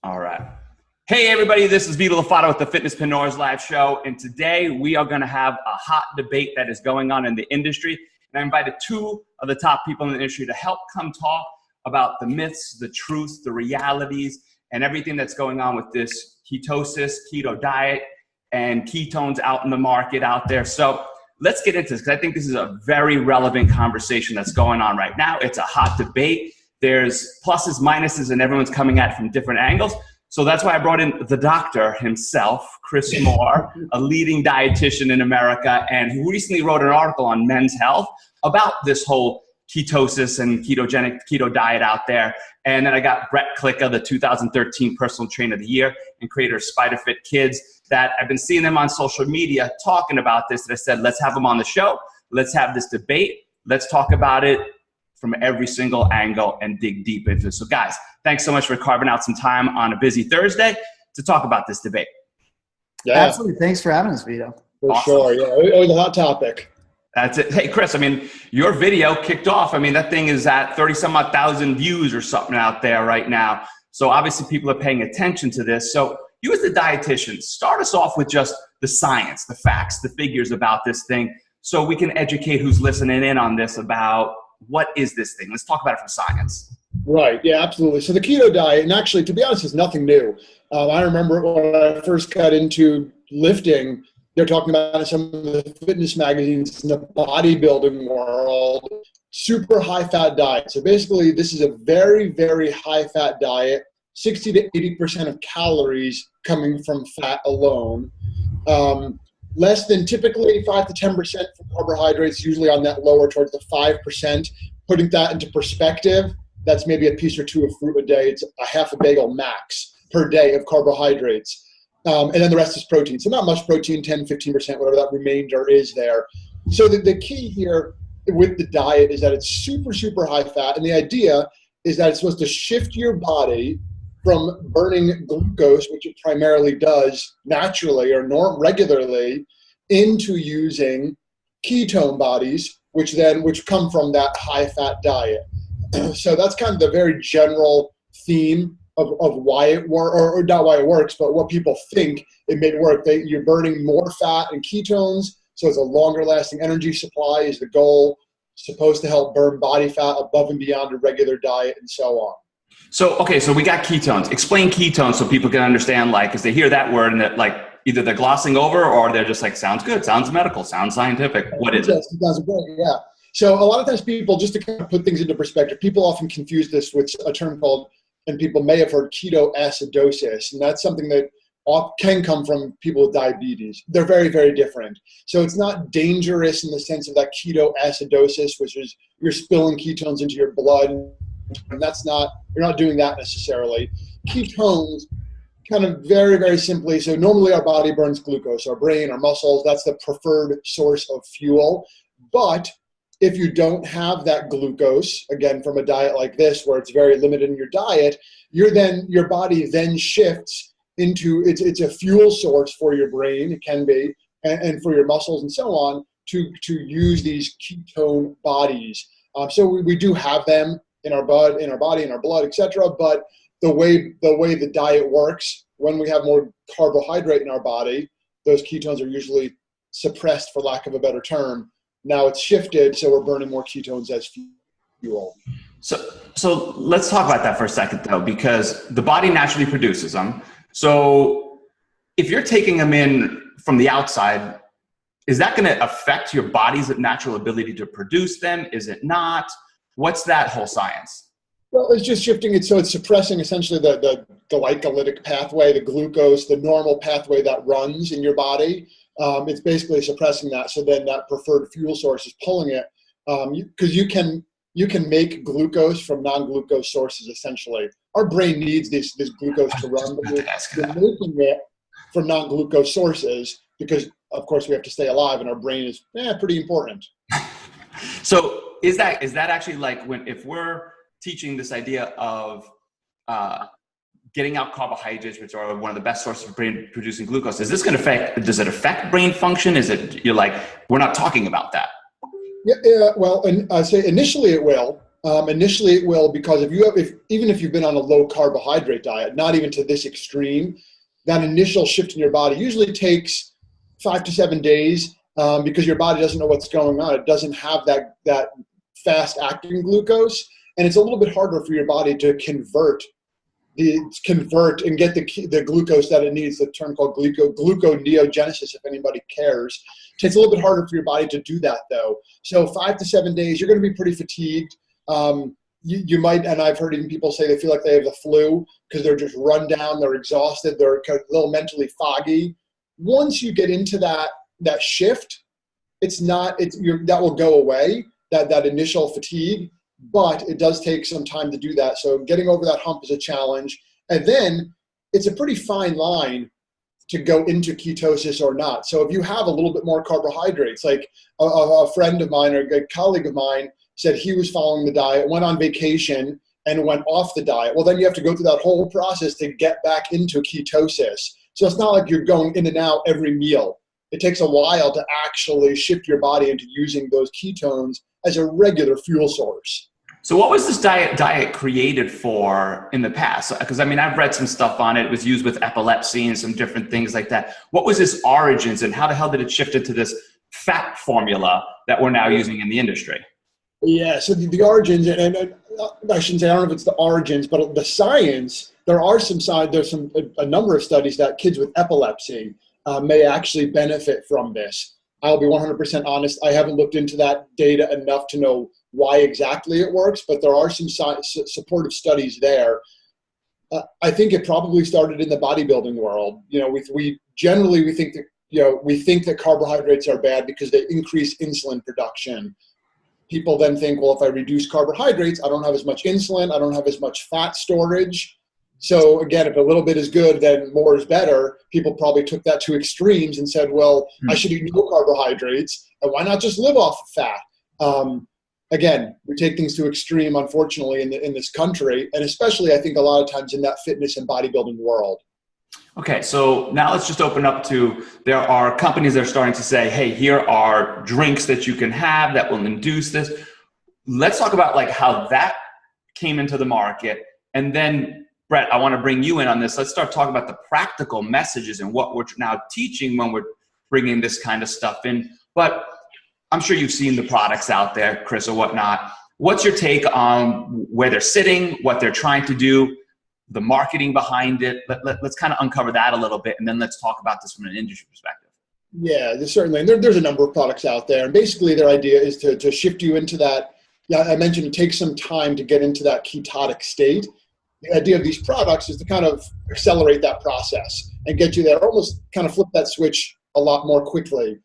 All right. Hey, everybody, this is Vito LaFata with the Fitnesspreneurs Live Show. And today we are going to have a hot debate that is going on in the industry. And I invited two of the top people in the industry to help come talk about the myths, the truths, the realities, and everything that's going on with this ketosis, keto diet, and ketones out in the market out there. So let's get into this because I think this is a very relevant conversation that's going on right now. It's a hot debate. There's pluses, minuses, and everyone's coming at it from different angles. So that's why I brought in the doctor himself, Chris Moore, a leading dietitian in America, and who recently wrote an article on Men's Health about this whole ketosis and ketogenic keto diet out there. And then I got Brett Klicka, the 2013 Personal Trainer of the Year and creator of Spider Fit Kids, that I've been seeing them on social media talking about this. And I said, let's have them on the show. Let's have this debate. Let's talk about it from every single angle and dig deep into it. So guys, thanks so much for carving out some time on a busy Thursday to talk about this debate. Yeah, absolutely. Thanks for having us, Vito. For sure. Yeah, always a hot topic. That's it. Hey, Chris, I mean, your video kicked off. I mean, that thing is at 30-some-odd thousand views or something out there right now. So obviously people are paying attention to this. So you as the dietitian, start us off with just the science, the facts, the figures about this thing so we can educate who's listening in on this about what is this thing. Let's talk about it from science. Right. Yeah, absolutely. So the keto diet, and actually, to be honest, is nothing new. I remember when I first got into lifting, they're talking about it in some of the fitness magazines in the bodybuilding world, super high-fat diet. So basically, this is a very, very high-fat diet, 60 to 80% of calories coming from fat alone. Less than typically 5 to 10% for carbohydrates, usually on that lower towards the 5%. Putting that into perspective, that's maybe a piece or two of fruit a day. It's a half a bagel max per day of carbohydrates. And then the rest is protein. So not much protein, 10, 15%, whatever that remainder is there. So the key here with the diet is that it's super, super high fat. And the idea is that it's supposed to shift your body from burning glucose, which it primarily does naturally or regularly, into using ketone bodies, which come from that high-fat diet. So that's kind of the very general theme of why it works, or not why it works, but what people think it may work. You're burning more fat and ketones, so it's a longer-lasting energy supply is the goal. Supposed to help burn body fat above and beyond a regular diet, and so on. So, okay, so we got ketones. Explain ketones so people can understand, like, because they hear that word and that, like, either they're glossing over or they're just like, sounds good, sounds medical, sounds scientific. What is it? Sounds great, yeah. So a lot of times people, just to kind of put things into perspective, people often confuse this with a term called, and people may have heard, ketoacidosis. And that's something that can come from people with diabetes. They're very, very different. So it's not dangerous in the sense of that ketoacidosis, which is you're spilling ketones into your blood. And that's not, you're not doing that necessarily. Ketones, kind of very, very simply, so normally our body burns glucose, our brain, our muscles, that's the preferred source of fuel. But if you don't have that glucose, again, from a diet like this, where it's very limited in your diet, your body then shifts into, it's a fuel source for your brain, it can be, and for your muscles and so on, to use these ketone bodies. So we do have them in our body, in our blood, etc. But the way the diet works, when we have more carbohydrate in our body, those ketones are usually suppressed, for lack of a better term. Now it's shifted, so we're burning more ketones as fuel. So let's talk about that for a second, though, because the body naturally produces them. So if you're taking them in from the outside, is that going to affect your body's natural ability to produce them? Is it not? What's that whole science? Well, it's just shifting it, so it's suppressing essentially the glycolytic pathway, the glucose, the normal pathway that runs in your body. It's basically suppressing that, so then that preferred fuel source is pulling it, because you can make glucose from non-glucose sources. Essentially, our brain needs this glucose to run, but we're making it from non-glucose sources because, of course, we have to stay alive, and our brain is pretty important. So is that actually like if we're teaching this idea of getting out carbohydrates, which are one of the best sources of brain producing glucose, does it affect brain function? You're like, we're not talking about that? Yeah, well, and I say initially it will, Initially it will, because even if you've been on a low carbohydrate diet, not even to this extreme, that initial shift in your body usually takes 5 to 7 days, because your body doesn't know what's going on. It doesn't have that fast acting glucose, and it's a little bit harder for your body to convert and get the glucose that it needs. The term called gluconeogenesis, if anybody cares. It's a little bit harder for your body to do that, though. So 5 to 7 days, you're going to be pretty fatigued. You might, and I've heard even people say they feel like they have the flu because they're just run down, they're exhausted, they're kind of a little mentally foggy. Once you get into that shift, that will go away, that initial fatigue, but it does take some time to do that. So getting over that hump is a challenge. And then it's a pretty fine line to go into ketosis or not. So if you have a little bit more carbohydrates, like a friend of mine or a colleague of mine said he was following the diet, went on vacation, and went off the diet. Well, then you have to go through that whole process to get back into ketosis. So it's not like you're going in and out every meal. It takes a while to actually shift your body into using those ketones as a regular fuel source. So what was this diet created for in the past? Because, I mean, I've read some stuff on it. It was used with epilepsy and some different things like that. What was its origins, and how the hell did it shift into this fat formula that we're now using in the industry? Yeah, so the origins, and I shouldn't say, I don't know if it's the origins, but the science, there's a number of studies that kids with epilepsy may actually benefit from this. I'll be 100% honest, I haven't looked into that data enough to know why exactly it works, but there are some supportive studies there. I think it probably started in the bodybuilding world. You know, we generally think that carbohydrates are bad because they increase insulin production. People then think, well, if I reduce carbohydrates, I don't have as much insulin, I don't have as much fat storage. So again, if a little bit is good, then more is better. People probably took that to extremes and said, well, I should eat no carbohydrates, and why not just live off of fat? Again, we take things to extreme, unfortunately, in this country, and especially, I think, a lot of times in that fitness and bodybuilding world. Okay, so now let's just open up to, there are companies that are starting to say, hey, here are drinks that you can have that will induce this. Let's talk about like how that came into the market. And then, Brett, I want to bring you in on this. Let's start talking about the practical messages and what we're now teaching when we're bringing this kind of stuff in. But I'm sure you've seen the products out there, Chris, or whatnot. What's your take on where they're sitting, what they're trying to do, the marketing behind it? Let's kind of uncover that a little bit, and then let's talk about this from an industry perspective. Yeah, certainly. And there's a number of products out there. And basically their idea is to shift you into that. Yeah, I mentioned it takes some time to get into that ketotic state. The idea of these products is to kind of accelerate that process and get you there, almost kind of flip that switch a lot more quickly.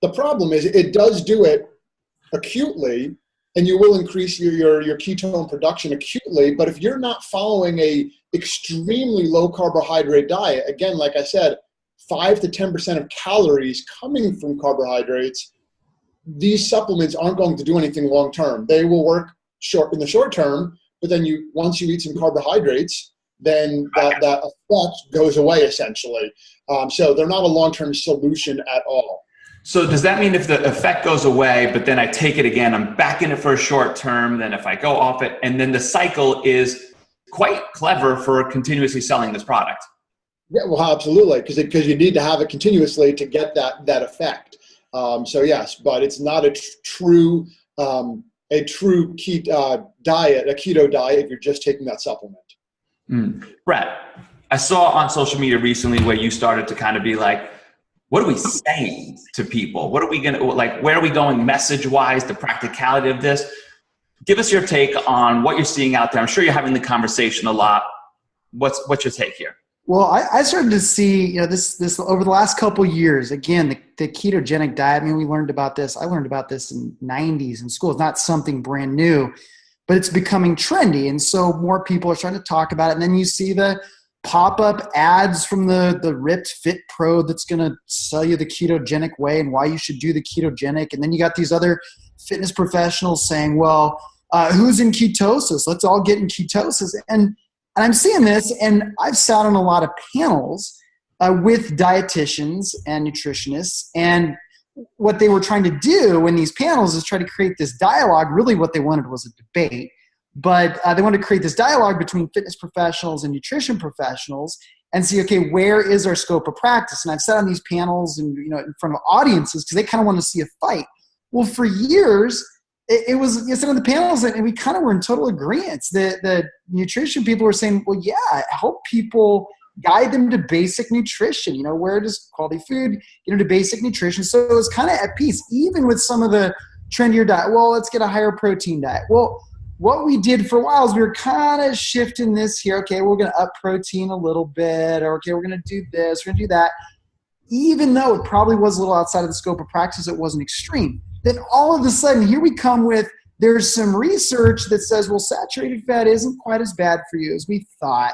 The problem is it does do it acutely, and you will increase your ketone production acutely. But if you're not following a extremely low carbohydrate diet, again, like I said, 5 to 10% of calories coming from carbohydrates, these supplements aren't going to do anything long term. They will work in the short term, but then once you eat some carbohydrates, then that effect goes away essentially. So they're not a long-term solution at all. So does that mean if the effect goes away, but then I take it again, I'm back in it for a short term, then if I go off it, and then the cycle is quite clever for continuously selling this product? Yeah, well, absolutely, because you need to have it continuously to get that effect. So yes, but it's not a true keto diet, a keto diet, if you're just taking that supplement. Brett, I saw on social media recently where you started to kind of be like, what are we saying to people? What are we going to, like, where are we going message-wise, the practicality of this? Give us your take on what you're seeing out there. I'm sure you're having the conversation a lot. What's your take here? Well, I started to see, this over the last couple of years, again, the ketogenic diet. I mean, we learned about this. I learned about this in the 90s in school. It's not something brand new, but it's becoming trendy. And so more people are starting to talk about it. And then you see the pop-up ads from the Ripped Fit Pro that's going to sell you the ketogenic way and why you should do the ketogenic. And then you got these other fitness professionals saying, well, who's in ketosis? Let's all get in ketosis. And I'm seeing this, and I've sat on a lot of panels with dietitians and nutritionists, and what they were trying to do in these panels is try to create this dialogue. Really what they wanted was a debate. But they wanted to create this dialogue between fitness professionals and nutrition professionals and see, okay, where is our scope of practice? And I've sat on these panels and, in front of audiences because they kind of want to see a fight. Well, for years, it was, you sit on the panels and we kind of were in total agreement. The nutrition people were saying, well, yeah, help people, guide them to basic nutrition, where does quality food, to basic nutrition. So it was kind of at peace, even with some of the trendier diet. Well, let's get a higher protein diet. Well, what we did for a while is we were kind of shifting this here. Okay, we're going to up protein a little bit, or okay, we're going to do this, we're going to do that. Even though it probably was a little outside of the scope of practice, it wasn't extreme. Then all of a sudden, here we come with, there's some research that says, well, saturated fat isn't quite as bad for you as we thought.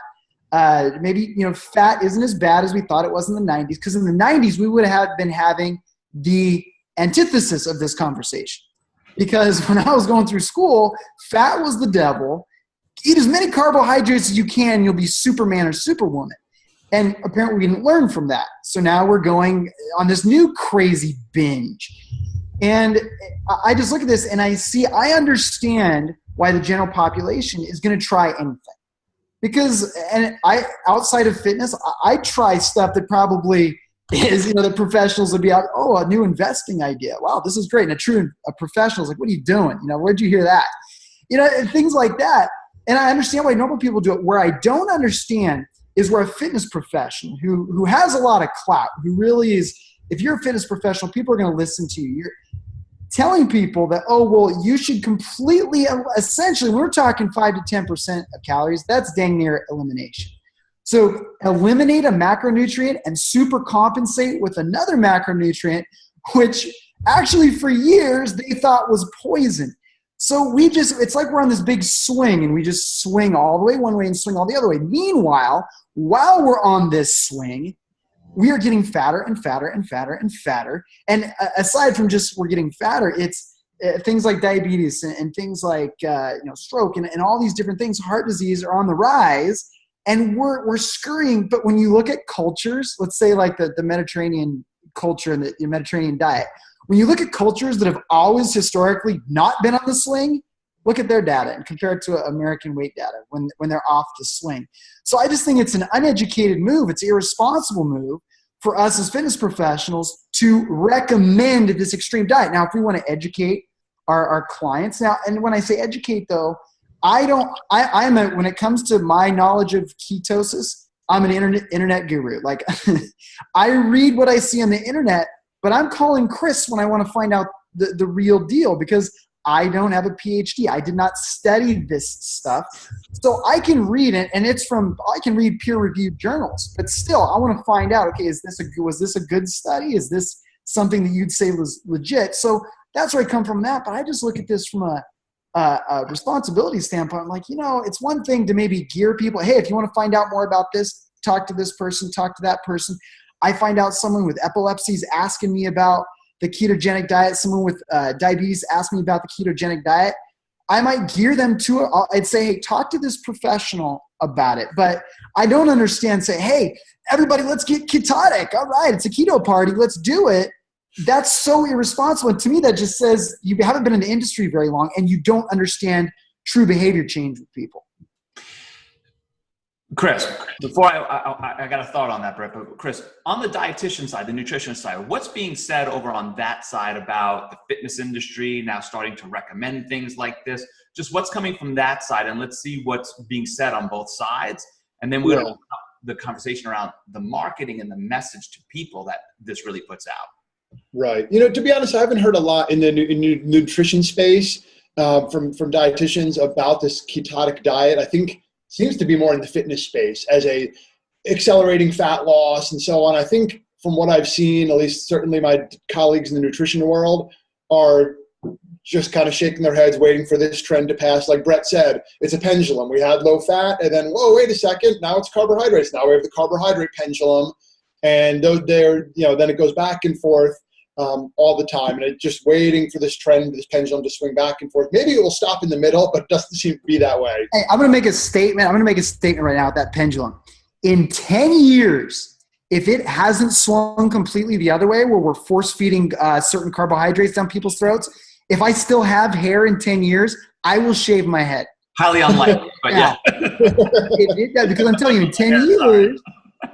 Maybe, fat isn't as bad as we thought it was in the 90s. Because in the 90s, we would have been having the antithesis of this conversation. Because when I was going through school, fat was the devil. Eat as many carbohydrates as you can, you'll be Superman or Superwoman. And apparently we didn't learn from that. So now we're going on this new crazy binge. And I just look at this and I understand why the general population is going to try anything. Because outside of fitness, I try stuff that probably is, the professionals would be out, oh, a new investing idea. Wow, this is great. And a professional's like, what are you doing? Where'd you hear that? And things like that. And I understand why normal people do it. Where I don't understand is where a fitness professional who has a lot of clout, who really is, if you're a fitness professional, people are going to listen to you. You're telling people that, oh, well, you should completely, essentially, we're talking 5 to 10% of calories. That's dang near elimination. So eliminate a macronutrient and super compensate with another macronutrient, which actually for years they thought was poison. So it's like we're on this big swing and we just swing all the way one way and swing all the other way. Meanwhile, while we're on this swing, we are getting fatter and fatter and fatter and fatter. And aside from just we're getting fatter, it's things like diabetes and things like stroke and all these different things, heart disease are on the rise. And we're scurrying, but when you look at cultures, let's say like the Mediterranean culture and the Mediterranean diet, when you look at cultures that have always historically not been on the swing, look at their data and compare it to American weight data when they're off the swing. So I just think it's an uneducated move. It's an irresponsible move for us as fitness professionals to recommend this extreme diet. Now, if we want to educate our clients now, and when I say educate though, when it comes to my knowledge of ketosis, I'm an internet guru. Like I read what I see on the internet, but I'm calling Chris when I want to find out the real deal because I don't have a PhD. I did not study this stuff. So I can read it and I can read peer-reviewed journals, but still I want to find out, okay, was this a good study? Is this something that you'd say was legit? So that's where I come from that. But I just look at this from a responsibility standpoint. I'm like, it's one thing to maybe gear people. Hey, if you want to find out more about this, talk to this person, talk to that person. I find out someone with epilepsy is asking me about the ketogenic diet. Someone with diabetes asked me about the ketogenic diet. I might gear them to it. I'd say, hey, talk to this professional about it. But I don't understand, say, hey, everybody, let's get ketotic. All right, it's a keto party. Let's do it. That's so irresponsible. And to me, that just says you haven't been in the industry very long and you don't understand true behavior change with people. Chris, before I got a thought on that, Brett, but Chris, on the dietitian side, the nutrition side, what's being said over on that side about the fitness industry now starting to recommend things like this? Just what's coming from that side, and let's see what's being said on both sides. And then we're going to open up the conversation around the marketing and the message to people that this really puts out. Right. To be honest, I haven't heard a lot in the nutrition space from dietitians about this ketotic diet. I think seems to be more in the fitness space as a accelerating fat loss and so on. I think from what I've seen, at least certainly my colleagues in the nutrition world are just kind of shaking their heads, waiting for this trend to pass. Like Brett said, it's a pendulum. We had low fat and then, whoa, wait a second. Now it's carbohydrates. Now we have the carbohydrate pendulum. And then it goes back and forth all the time. And it's just waiting for this trend, this pendulum to swing back and forth. Maybe it will stop in the middle, but it doesn't seem to be that way. Hey, I'm going to make a statement. Right now at that pendulum. In 10 years, if it hasn't swung completely the other way, where we're force feeding certain carbohydrates down people's throats, if I still have hair in 10 years, I will shave my head. Highly unlikely, but yeah. Because I'm telling you, in 10 years,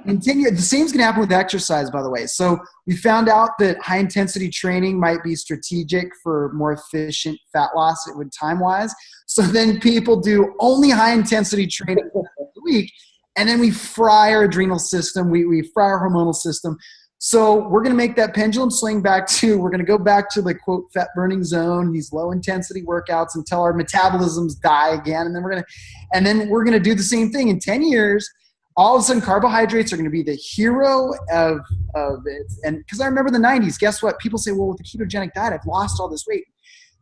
the same's going to happen with exercise, by the way. So we found out that high intensity training might be strategic for more efficient fat loss time-wise. So then people do only high intensity training a week, and then we fry our adrenal system. We fry our hormonal system. So we're going to make that pendulum swing back to, we're going to go back to the quote fat burning zone, these low intensity workouts until our metabolisms die again. And then we're going to do the same thing in 10 years. All of a sudden carbohydrates are going to be the hero of it. And because I remember the 90s, guess what? People say, well, with the ketogenic diet, I've lost all this weight.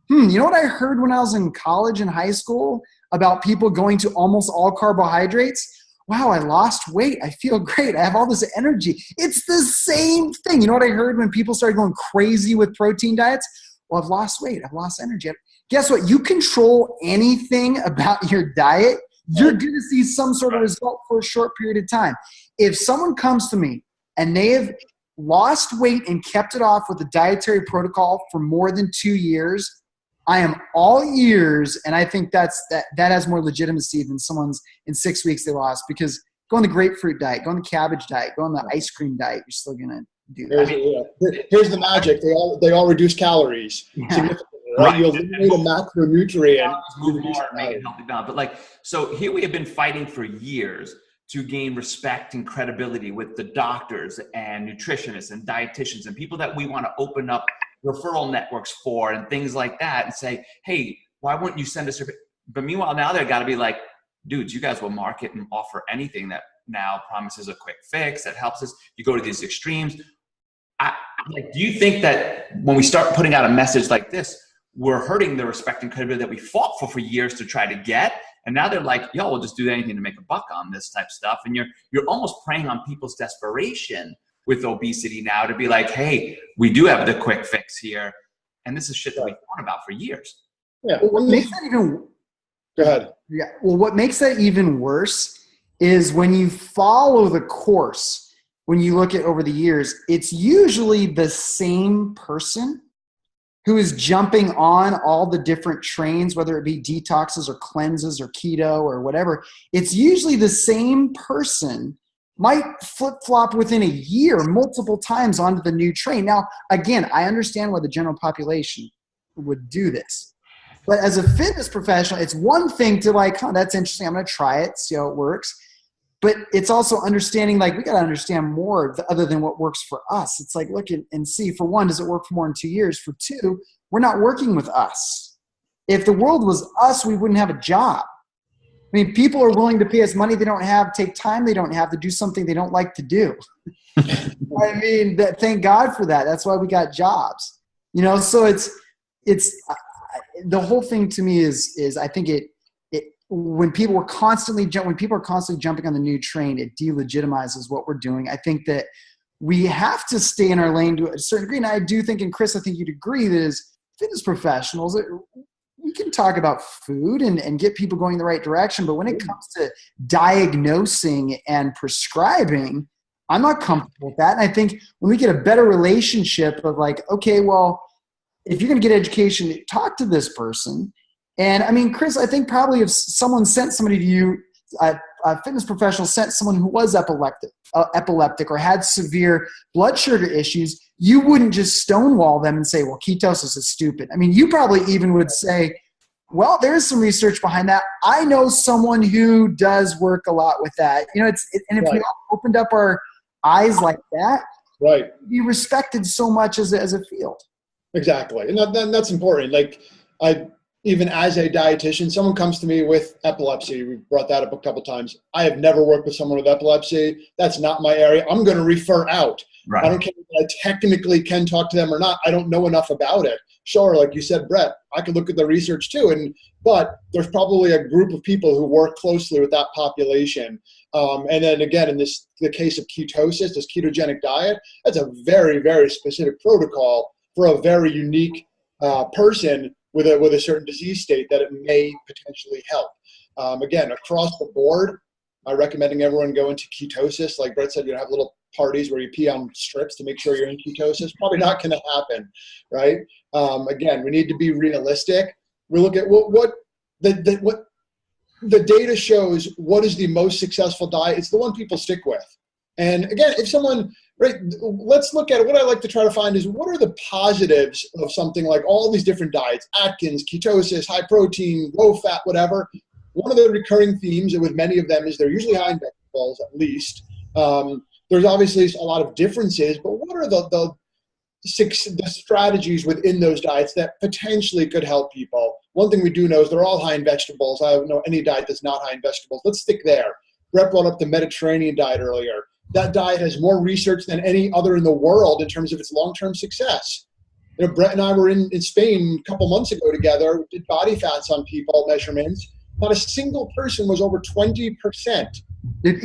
You know what I heard when I was in college and high school about people going to almost all carbohydrates? Wow, I lost weight. I feel great. I have all this energy. It's the same thing. You know what I heard when people started going crazy with protein diets? Well, I've lost weight. I've lost energy. Guess what? You control anything about your diet, you're going to see some sort of result for a short period of time. If someone comes to me and they have lost weight and kept it off with a dietary protocol for more than 2 years, I am all ears, and I think that has more legitimacy than someone's in 6 weeks they lost. Because go on the grapefruit diet, go on the cabbage diet, go on the ice cream diet, you're still gonna do that. Here's the magic: they all reduce calories significantly. Right? You eliminate a macronutrient. Move more, make it healthy balance. But so here we have been fighting for years to gain respect and credibility with the doctors and nutritionists and dietitians and people that we want to open up referral networks for and things like that and say, hey, why wouldn't you send us? But meanwhile, now they've got to be like, dudes, you guys will market and offer anything that now promises a quick fix that helps us. You go to these extremes. Do you think that when we start putting out a message like this, we're hurting the respect and credibility that we fought for years to try to get? And now they're like, yo, we'll just do anything to make a buck on this type of stuff. And you're almost preying on people's desperation with obesity now to be like, hey, we do have the quick fix here. And this is shit that we thought about for years. Yeah. Well, what makes that even Go ahead. Yeah. Well, what makes that even worse is when you follow the course, when you look at over the years, it's usually the same person who is jumping on all the different trains, whether it be detoxes or cleanses or keto or whatever. It's usually the same person might flip-flop within a year multiple times onto the new train. Now, again, I understand why the general population would do this. But as a fitness professional, it's one thing to that's interesting. I'm going to try it, see how it works. But it's also understanding, we got to understand more other than what works for us. It's look and see, for one, does it work for more than 2 years? For two, we're not working with us. If the world was us, we wouldn't have a job. I mean, people are willing to pay us money they don't have, take time they don't have to do something they don't like to do. I mean, thank God for that. That's why we got jobs. So it's the whole thing to me is I think when people are constantly jumping on the new train, it delegitimizes what we're doing. I think that we have to stay in our lane to a certain degree. And I do think, and Chris, I think you'd agree that as fitness professionals, we can talk about food and get people going the right direction. But when it comes to diagnosing and prescribing, I'm not comfortable with that. And I think when we get a better relationship of okay, well, if you're going to get education, talk to this person. And I mean, Chris, I think probably if someone sent somebody to you, a fitness professional sent someone who was epileptic or had severe blood sugar issues, you wouldn't just stonewall them and say, well, ketosis is stupid. I mean, you probably even would say, well, there is some research behind that. I know someone who does work a lot with that. And if we all opened up our eyes like that, right, we'd be respected so much as a field. Exactly. And that's important. Even as a dietitian, someone comes to me with epilepsy. We've brought that up a couple times. I have never worked with someone with epilepsy. That's not my area. I'm going to refer out. Right. I don't care if I technically can talk to them or not. I don't know enough about it. Sure, like you said, Brett, I could look at the research too. But there's probably a group of people who work closely with that population. And then again, in the case of ketosis, this ketogenic diet, that's a very, very specific protocol for a very unique person with a certain disease state that it may potentially help. Again, across the board, I'm recommending everyone go into ketosis. Like Brett said, have little parties where you pee on strips to make sure you're in ketosis. Probably not going to happen, right? Again, we need to be realistic. We look at what the data shows what is the most successful diet. It's the one people stick with. And again, if someone, right, let's look at it. What I like to try to find is what are the positives of something like all these different diets, Atkins, ketosis, high protein, low fat, whatever. One of the recurring themes with many of them is they're usually high in vegetables, at least. There's obviously a lot of differences, but what are the strategies within those diets that potentially could help people? One thing we do know is they're all high in vegetables. I don't know any diet that's not high in vegetables. Let's stick there. Brett brought up the Mediterranean diet earlier. That diet has more research than any other in the world in terms of its long-term success. You know, Brett and I were in Spain a couple months ago together. We did body fats on people measurements. Not a single person was over 20%.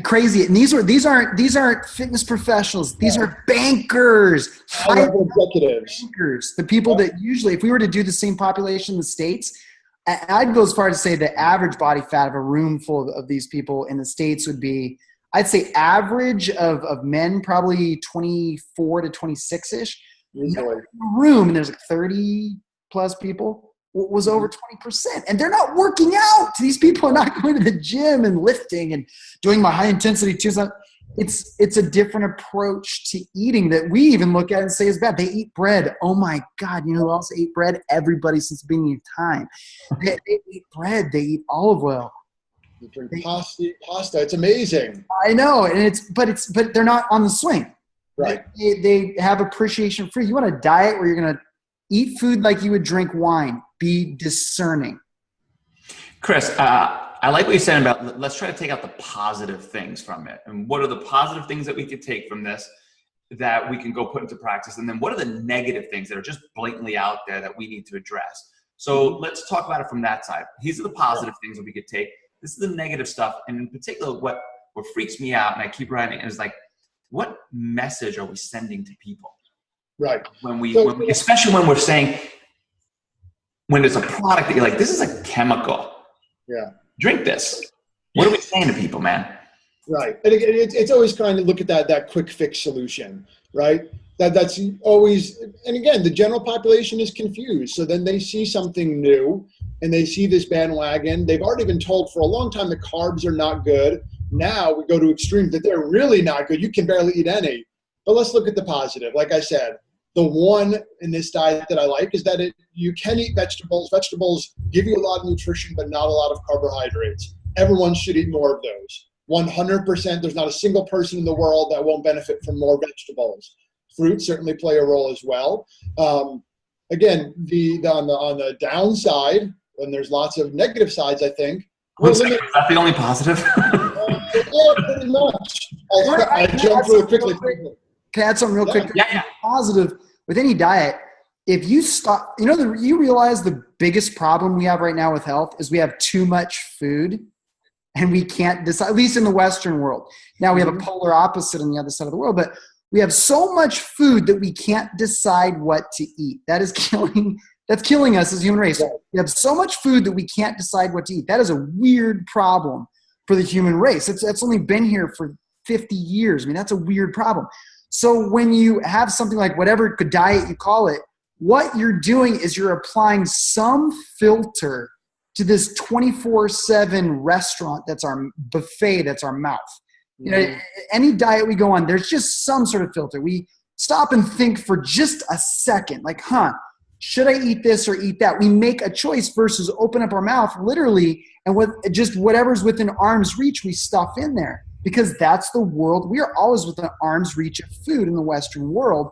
Crazy. And these aren't fitness professionals. These are bankers, high-level executives. Bankers. The people that usually, if we were to do the same population in the States, I'd go as far as to say the average body fat of a room full of these people in the States would be, I'd say average of men, probably 24 to 26-ish. Room, and there's like 30 plus people, was over 20%. And they're not working out. These people are not going to the gym and lifting and doing my high intensity too. It's a different approach to eating that we even look at and say is bad. They eat bread. Oh my God. You know who else ate bread? Everybody since the beginning of time. They eat bread. They eat olive oil. You drink pasta. It's amazing. I know. And but they're not on the swing. Right. They have appreciation for. You want a diet where you're going to eat food like you would drink wine. Be discerning. Chris, I like what you said about let's try to take out the positive things from it. And what are the positive things that we could take from this that we can go put into practice? And then what are the negative things that are just blatantly out there that we need to address? So let's talk about it from that side. These are the positive things that we could take. This is the negative stuff. And in particular, what freaks me out, and I keep writing, is like, what message are we sending to people? Right. When we especially when we're saying, when there's a product that you're like, this is a chemical. Yeah. Drink this. What are we saying to people, man? Right. And it's always trying to look at that quick fix solution, right? That's always, and again, the general population is confused. So then they see something new and they see this bandwagon. They've already been told for a long time the carbs are not good. Now we go to extremes that they're really not good. You can barely eat any. But let's look at the positive. Like I said, the one in this diet that I like is that you can eat vegetables. Vegetables give you a lot of nutrition, but not a lot of carbohydrates. Everyone should eat more of those. 100%. There's not a single person in the world that won't benefit from more vegetables. Fruits certainly play a role as well. Again, on the downside, when there's lots of negative sides, I think. Is that the only positive? Yeah, pretty much. I jumped really quickly. Can I add something real quick? Yeah. Positive with any diet. If you stop, you realize the biggest problem we have right now with health is we have too much food and we can't decide, at least in the Western world. Now we have a polar opposite on the other side of the world, but we have so much food that we can't decide what to eat. That's killing us as a human race. We have so much food that we can't decide what to eat. That is a weird problem for the human race. That's only been here for 50 years. I mean, that's a weird problem. So when you have something like whatever diet you call it, what you're doing is you're applying some filter to this 24/7 restaurant that's our buffet, that's our mouth. Any diet we go on, there's just some sort of filter. We stop and think for just a second, like, should I eat this or eat that? We make a choice versus open up our mouth literally, and just whatever's within arm's reach, we stuff in there. Because that's the world. We are always within arm's reach of food in the Western world.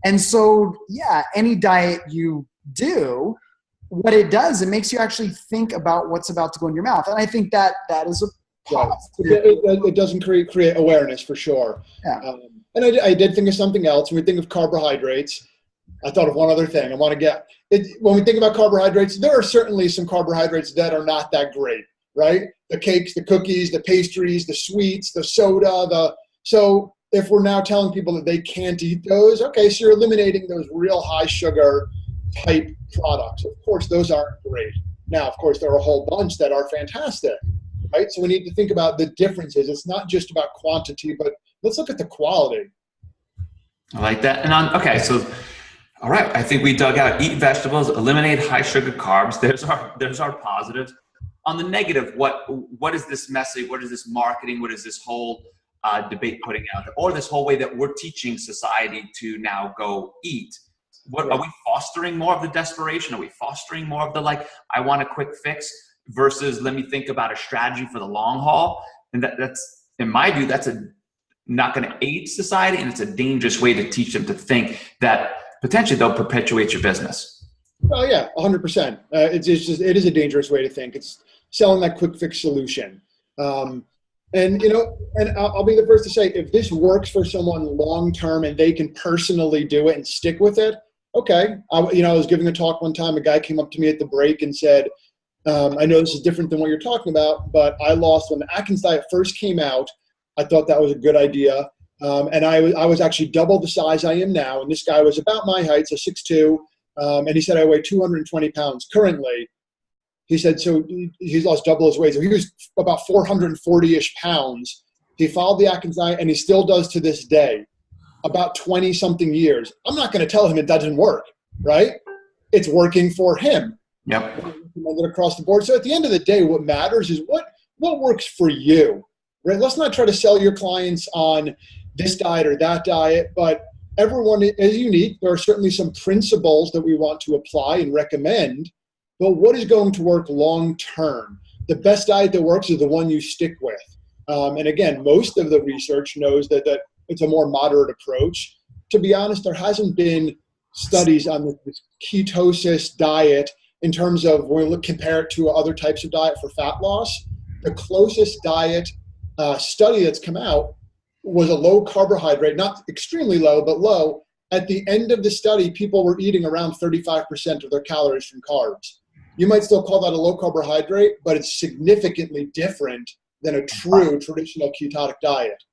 And so, any diet you do, what it does, it makes you actually think about what's about to go in your mouth. And I think that is a positive. It doesn't create awareness for sure. Yeah. And I did think of something else. When we think of carbohydrates, I thought of one other thing. When we think about carbohydrates, there are certainly some carbohydrates that are not that great. Right? The cakes, the cookies, the pastries, the sweets, the soda, so if we're now telling people that they can't eat those, okay, so you're eliminating those real high sugar type products. Of course, those aren't great. Now, of course, there are a whole bunch that are fantastic, right? So we need to think about the differences. It's not just about quantity, but let's look at the quality. I like that. And all right, I think we dug out eat vegetables, eliminate high sugar carbs. There's our positives. on the negative, what is this message? What is this marketing? What is this whole debate putting out there? Or this whole way that we're teaching society to now go eat? What are we fostering more of the desperation? Are we fostering more of the like, I want a quick fix versus let me think about a strategy for the long haul? And that's, in my view, that's not going to aid society, and it's a dangerous way to teach them to think that potentially they'll perpetuate your business. Oh yeah, 100%. It is a dangerous way to think. It's selling that quick fix solution. And I'll be the first to say, if this works for someone long term and they can personally do it and stick with it, okay. I was giving a talk one time. A guy came up to me at the break and said, I know this is different than what you're talking about, but I lost when the Atkins diet first came out. I thought that was a good idea. And I was actually double the size I am now. And this guy was about my height, so 6'2". And he said I weigh 220 pounds currently. He said, so he's lost double his weight. So he was about 440-ish pounds. He followed the Atkins diet, and he still does to this day, about 20-something years. I'm not going to tell him it doesn't work, right? It's working for him. Yep. Across the board. So at the end of the day, what matters is what works for you, right? Let's not try to sell your clients on this diet or that diet, but everyone is unique. There are certainly some principles that we want to apply and recommend, but what is going to work long term? The best diet that works is the one you stick with. And again, most of the research knows that it's a more moderate approach. To be honest, there hasn't been studies on this ketosis diet in terms of when we compare it to other types of diet for fat loss. The closest diet study that's come out was a low carbohydrate, not extremely low, but low. At the end of the study, people were eating around 35% of their calories from carbs. You might still call that a low carbohydrate, but it's significantly different than a true traditional ketotic diet.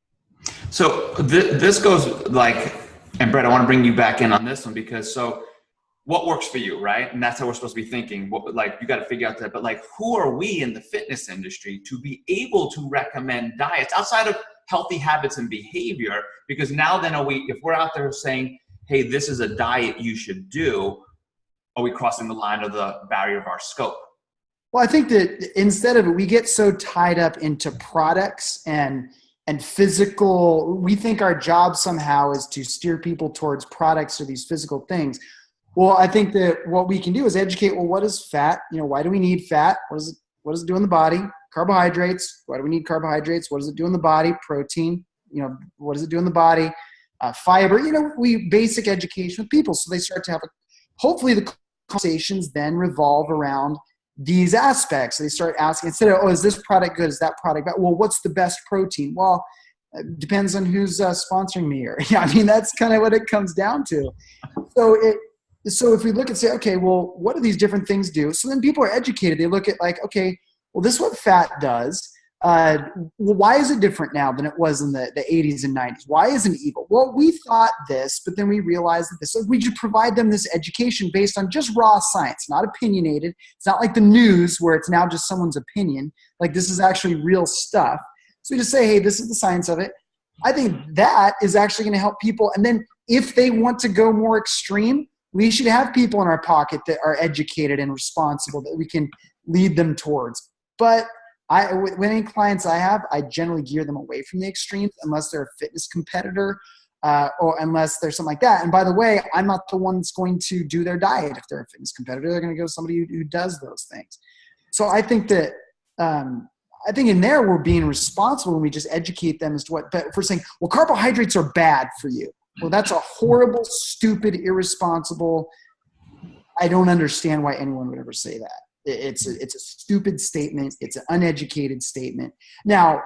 So this goes like, and Brett, I want to bring you back in on this one because what works for you, right? And that's how we're supposed to be thinking. You got to figure out that, but like, who are we in the fitness industry to be able to recommend diets outside of healthy habits and behavior? Because now then if we're out there saying, hey, this is a diet you should do, are we crossing the line of the barrier of our scope? Well, I think that instead of it, we get so tied up into products and physical, we think our job somehow is to steer people towards products or these physical things. Well, I think that what we can do is educate, well, what is fat? Why do we need fat? What does it do in the body? Carbohydrates. Why do we need carbohydrates? What does it do in the body? Protein. What does it do in the body? Fiber. Basic education with people. So they start to have hopefully the conversations then revolve around these aspects. They start asking, instead of, is this product good? Is that product bad? Well, what's the best protein? Well, it depends on who's sponsoring me here. That's kind of what it comes down to. So if we look and say, okay, well, what do these different things do? So then people are educated. They look at like, okay, well, this is what fat does. Why is it different now than it was in the 80s and 90s? Why isn't it evil? Well, we thought this, but then we realized that this. So we should provide them this education based on just raw science, not opinionated. It's not like the news where it's now just someone's opinion. Like this is actually real stuff. So we just say, hey, this is the science of it. I think that is actually going to help people. And then if they want to go more extreme, we should have people in our pocket that are educated and responsible that we can lead them towards. But with any clients I have, I generally gear them away from the extremes unless they're a fitness competitor or unless there's something like that. And by the way, I'm not the one that's going to do their diet. If they're a fitness competitor, they're going to go to somebody who does those things. So I think that in there we're being responsible when we just educate them as to what. But if we're saying, well, carbohydrates are bad for you. Well, that's a horrible, stupid, irresponsible. I don't understand why anyone would ever say that. It's a stupid statement. It's an uneducated statement. Now,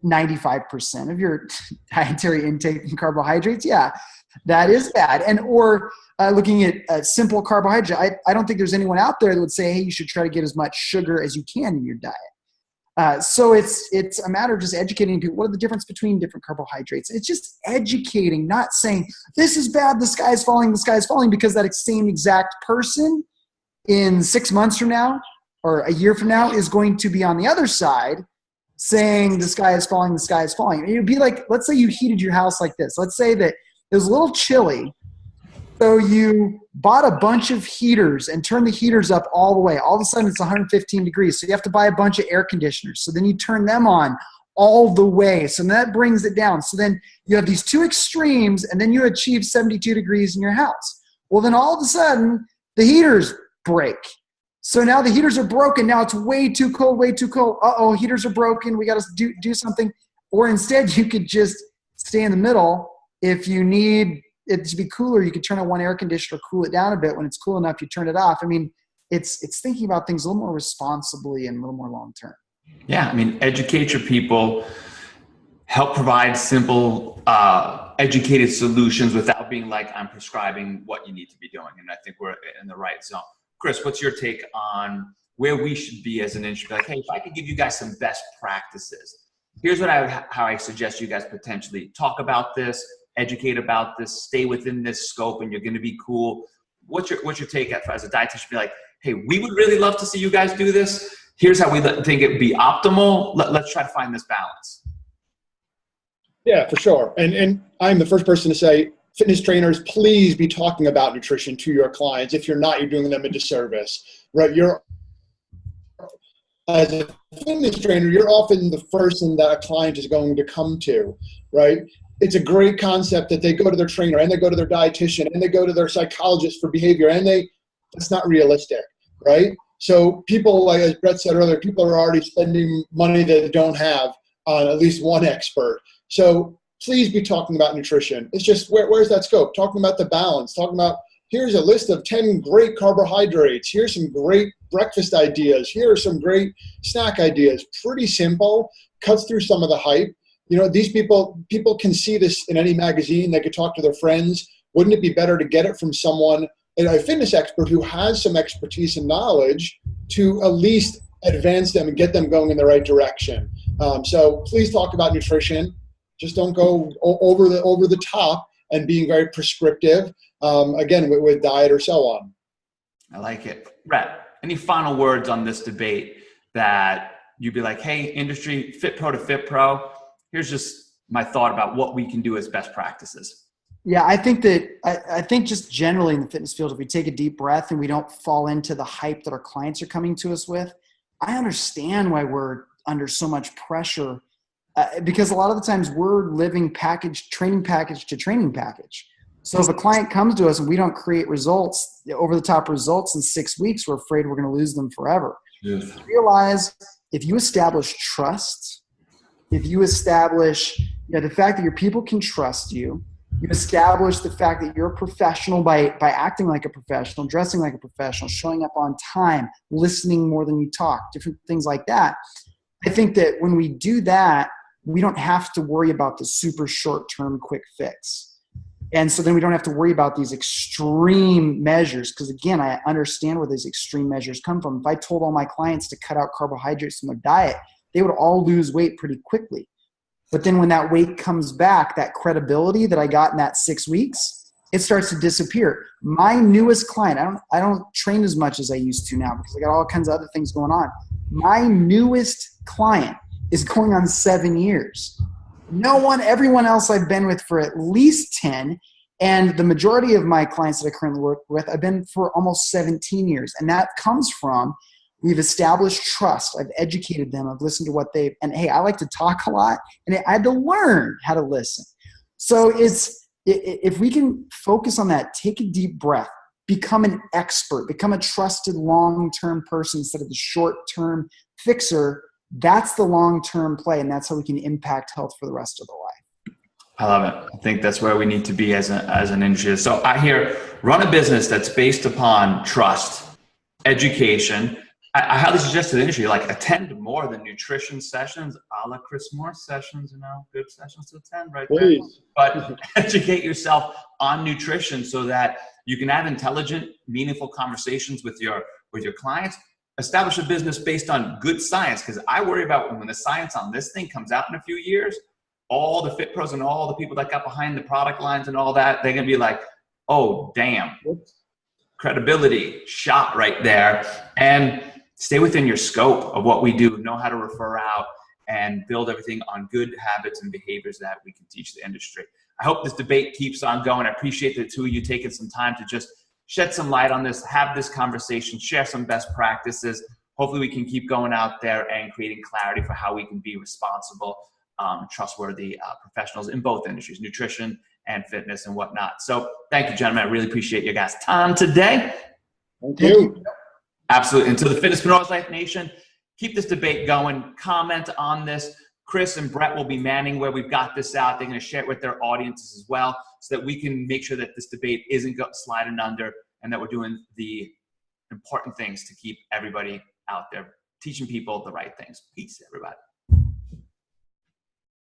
95% of your dietary intake in carbohydrates, yeah, that is bad. Or looking at simple carbohydrate, I don't think there's anyone out there that would say, hey, you should try to get as much sugar as you can in your diet. So it's a matter of just educating people. What are the difference between different carbohydrates? It's just educating, not saying this is bad, the sky is falling, because that same exact person in 6 months from now or a year from now is going to be on the other side saying the sky is falling. It would be like, let's say you heated your house like this. Let's say that it was a little chilly So you bought a bunch of heaters and turned the heaters up all the way. All of a sudden it's 115 degrees. So you have to buy a bunch of air conditioners. So then you turn them on all the way. So that brings it down. So then you have these two extremes, and then you achieve 72 degrees in your house. Well, then all of a sudden the heaters break. So now the heaters are broken. Now it's way too cold, way too cold. Uh-oh, heaters are broken. We got to do something. Or instead you could just stay in the middle. If you need it to be cooler, you could turn on one air conditioner, cool it down a bit. When it's cool enough, you turn it off. I mean, it's thinking about things a little more responsibly and a little more long-term. Yeah. I mean, educate your people, help provide simple, educated solutions without being like, I'm prescribing what you need to be doing. And I think we're in the right zone. Chris, what's your take on where we should be as an industry? Like, hey, if I could give you guys some best practices, here's what how I suggest you guys potentially talk about this, educate about this, stay within this scope, and you're going to be cool. What's your take as a dietitian? Be like, hey, we would really love to see you guys do this. Here's how we think it would be optimal. Let's try to find this balance. Yeah, for sure. And I'm the first person to say, fitness trainers, please be talking about nutrition to your clients. If you're not, you're doing them a disservice, right? As a fitness trainer, you're often the person that a client is going to come to, right? It's a great concept that they go to their trainer and they go to their dietitian and they go to their psychologist for behavior, and that's not realistic, right? So people, like as Brett said earlier, people are already spending money that they don't have on at least one expert. So please be talking about nutrition. It's just, where's that scope? Talking about the balance, talking about, here's a list of 10 great carbohydrates. Here's some great breakfast ideas. Here are some great snack ideas. Pretty simple, cuts through some of the hype. You know, these people can see this in any magazine. They could talk to their friends. Wouldn't it be better to get it from someone, a fitness expert who has some expertise and knowledge, to at least advance them and get them going in the right direction? So please talk about nutrition. Just don't go over the top and being very prescriptive, again, with diet or so on. I like it. Brett, any final words on this debate that you'd be like, hey, industry, Fit Pro to Fit Pro, here's just my thought about what we can do as best practices? Yeah, I think just generally in the fitness field, if we take a deep breath and we don't fall into the hype that our clients are coming to us with, I understand why we're under so much pressure, because a lot of the times we're living training package to training package. So if a client comes to us and we don't create results, over the top results in 6 weeks, we're afraid we're going to lose them forever. Yes. Realize if you establish trust, if you establish the fact that your people can trust you, you establish the fact that you're a professional by acting like a professional, dressing like a professional, showing up on time, listening more than you talk, different things like that. I think that when we do that, we don't have to worry about the super short-term quick fix. And so then we don't have to worry about these extreme measures, because again, I understand where these extreme measures come from. If I told all my clients to cut out carbohydrates from their diet, they would all lose weight pretty quickly. But then when that weight comes back, that credibility that I got in that 6 weeks, it starts to disappear. My newest client, I don't train as much as I used to now because I got all kinds of other things going on. My newest client is going on 7 years. Everyone else I've been with for at least 10, and the majority of my clients that I currently work with, I've been for almost 17 years. And that comes from, we've established trust. I've educated them. I've listened to and hey, I like to talk a lot, and I had to learn how to listen. So if we can focus on that, take a deep breath, become an expert, become a trusted long-term person instead of the short-term fixer, that's the long-term play, and that's how we can impact health for the rest of the life. I love it. I think that's where we need to be as an industry. So I hear, run a business that's based upon trust, education. I highly suggest to the industry, like, attend more than nutrition sessions, a la Chris Moore's sessions, good sessions to attend right there. But educate yourself on nutrition so that you can have intelligent, meaningful conversations with your clients. Establish a business based on good science, because I worry about when the science on this thing comes out in a few years, all the fit pros and all the people that got behind the product lines and all that, they're going to be like, oh, damn, credibility shot right there. And stay within your scope of what we do, know how to refer out, and build everything on good habits and behaviors that we can teach the industry. I hope this debate keeps on going. I appreciate the two of you taking some time to just shed some light on this, have this conversation, share some best practices. Hopefully we can keep going out there and creating clarity for how we can be responsible, trustworthy professionals in both industries, nutrition and fitness and whatnot. So thank you, gentlemen. I really appreciate you guys' time today. Thank you. Absolutely. And to the Fitnesspreneur Life Nation, keep this debate going. Comment on this. Chris and Brett will be manning where we've got this out. They're going to share it with their audiences as well so that we can make sure that this debate isn't sliding under and that we're doing the important things to keep everybody out there teaching people the right things. Peace, everybody.